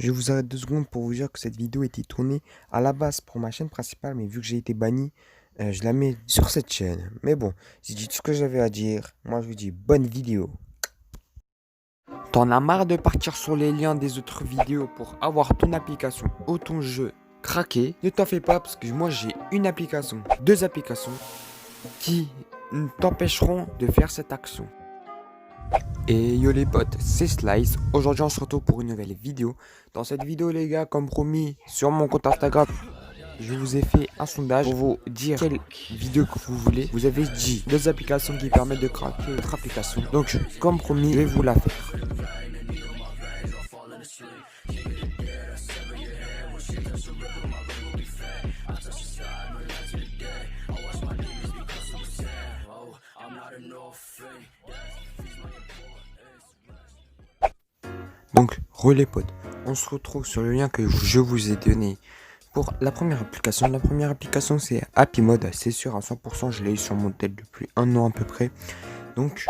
Je vous arrête 2 secondes pour vous dire que cette vidéo était tournée à la base pour ma chaîne principale, mais vu que j'ai été banni, je la mets sur cette chaîne. Mais bon, j'ai dit tout ce que j'avais à dire. Moi, je vous dis bonne vidéo. T'en as marre de partir sur les liens des autres vidéos pour avoir ton application ou ton jeu craqué? Ne t'en fais pas parce que moi j'ai une application, deux applications qui t'empêcheront de faire cette action. Et yo les potes, c'est Slice. Aujourd'hui on se retrouve pour une nouvelle vidéo. Dans cette vidéo les gars, comme promis, sur mon compte Instagram, je vous ai fait un sondage pour vous dire quelle vidéo que vous voulez. Vous avez dit deux applications qui permettent de craquer votre application. Donc comme promis, je vais vous la faire. Donc, relais potes, on se retrouve sur le lien que je vous ai donné pour la première application. La première application, c'est Happy Mode. C'est sûr, à 100%, je l'ai eu sur mon tel depuis un an à peu près. Donc,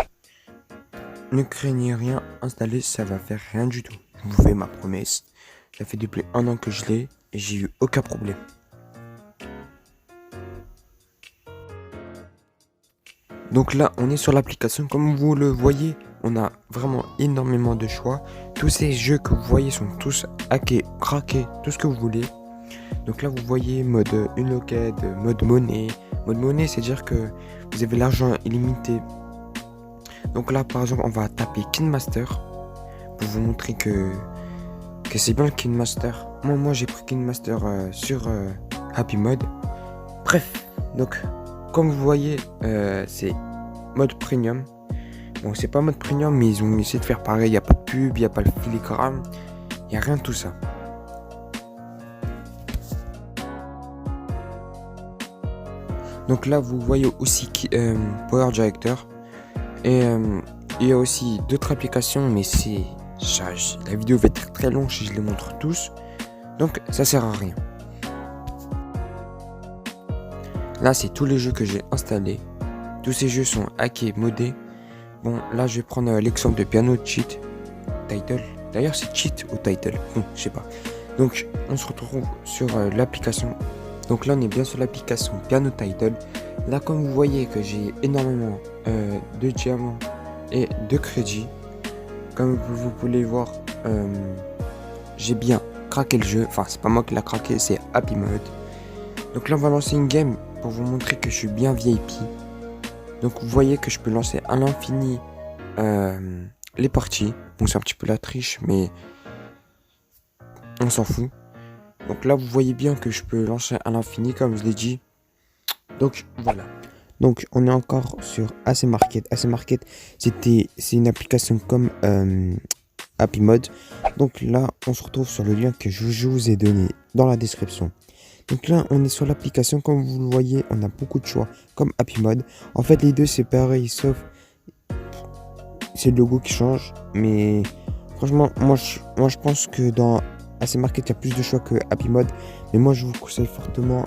ne craignez rien, installer, ça va faire rien du tout. Je vous fais ma promesse. Ça fait depuis un an que je l'ai et j'ai eu aucun problème. Donc là, on est sur l'application. Comme vous le voyez, on a vraiment énormément de choix. Tous ces jeux que vous voyez sont tous hackés, craqués, tout ce que vous voulez. Donc là, vous voyez mode Unlocked, mode monnaie. Mode monnaie, c'est-à-dire que vous avez l'argent illimité. Donc là, par exemple, on va taper Kin Master pour vous montrer que c'est bien le Kin Master. Moi j'ai pris Kin Master sur Happy Mode. Bref, donc comme vous voyez, c'est mode premium. Bon, c'est pas mode premium, mais ils ont essayé de faire pareil. Il n'y a pas de pub, il n'y a pas le filigrane, il n'y a rien de tout ça. Donc là, vous voyez aussi Power Director. Et il y a aussi d'autres applications, mais la vidéo va être très longue si je les montre tous. Donc ça sert à rien. Là, c'est tous les jeux que j'ai installés. Tous ces jeux sont hackés, modés. Bon, là, je vais prendre l'exemple de Piano Cheat Title. D'ailleurs, c'est Cheat ou Title. Je sais pas. Donc, on se retrouve sur l'application. Donc là, on est bien sur l'application Piano Title. Là, comme vous voyez que j'ai énormément de diamants et de crédits. Comme vous pouvez voir, j'ai bien craqué le jeu. Enfin, c'est pas moi qui l'a craqué, c'est Happy Mode. Donc là, on va lancer une game pour vous montrer que je suis bien VIP. Donc vous voyez que je peux lancer à l'infini les parties. Bon, c'est un petit peu la triche, mais on s'en fout. Donc là, vous voyez bien que je peux lancer à l'infini, comme je l'ai dit. Donc voilà. Donc on est encore sur AC Market. AC Market, c'est une application comme Happy Mode. Donc là, on se retrouve sur le lien que je vous ai donné dans la description. Donc là, on est sur l'application, comme vous le voyez, on a beaucoup de choix, comme Happy Mode. En fait, les deux, c'est pareil, sauf c'est le logo qui change. Mais franchement, moi, je pense que dans AC Market, il y a plus de choix que Happy Mode. Mais moi, je vous conseille fortement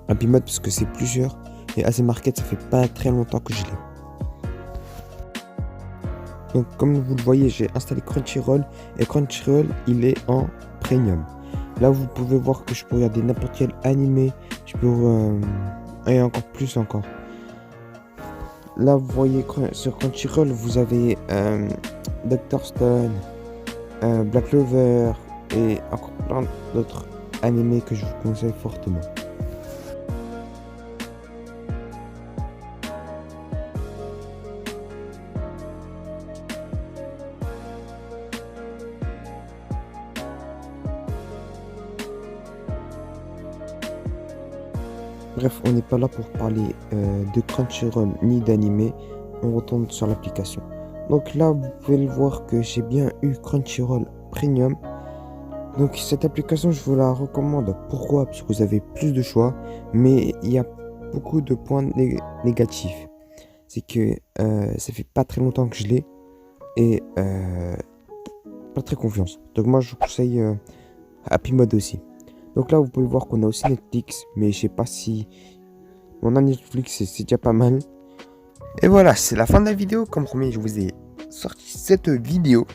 Happy Mode parce que c'est plusieurs. Et AC Market, ça fait pas très longtemps que je l'ai. Donc, comme vous le voyez, j'ai installé Crunchyroll. Et Crunchyroll, il est en premium. Là, vous pouvez voir que je peux regarder n'importe quel animé. Je peux... et encore plus encore. Là, vous voyez sur Crunchyroll, vous avez Dr. Stone, Black Clover et encore plein d'autres animés que je vous conseille fortement. Bref, on n'est pas là pour parler de Crunchyroll ni d'animé. On retourne sur l'application. Donc là, vous pouvez le voir que j'ai bien eu Crunchyroll Premium. Donc cette application, je vous la recommande. Pourquoi? Parce que vous avez plus de choix. Mais il y a beaucoup de points négatifs. C'est que ça fait pas très longtemps que je l'ai. Et pas très confiance. Donc moi, je vous conseille Happy Mode aussi. Donc là, vous pouvez voir qu'on a aussi Netflix, mais je sais pas si... On a Netflix, c'est déjà pas mal. Et voilà, c'est la fin de la vidéo. Comme promis, je vous ai sorti cette vidéo.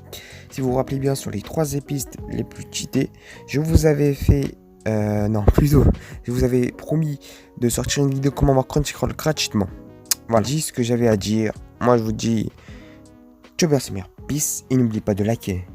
Si vous vous rappelez bien, sur les 3 pistes les plus cheatées, je vous avais fait... non, plutôt, je vous avais promis de sortir une vidéo comment avoir Crunchyroll gratuitement. Voilà, j'ai dit ce que j'avais à dire. Moi, je vous dis... Ciao, merci, peace, et n'oubliez pas de liker.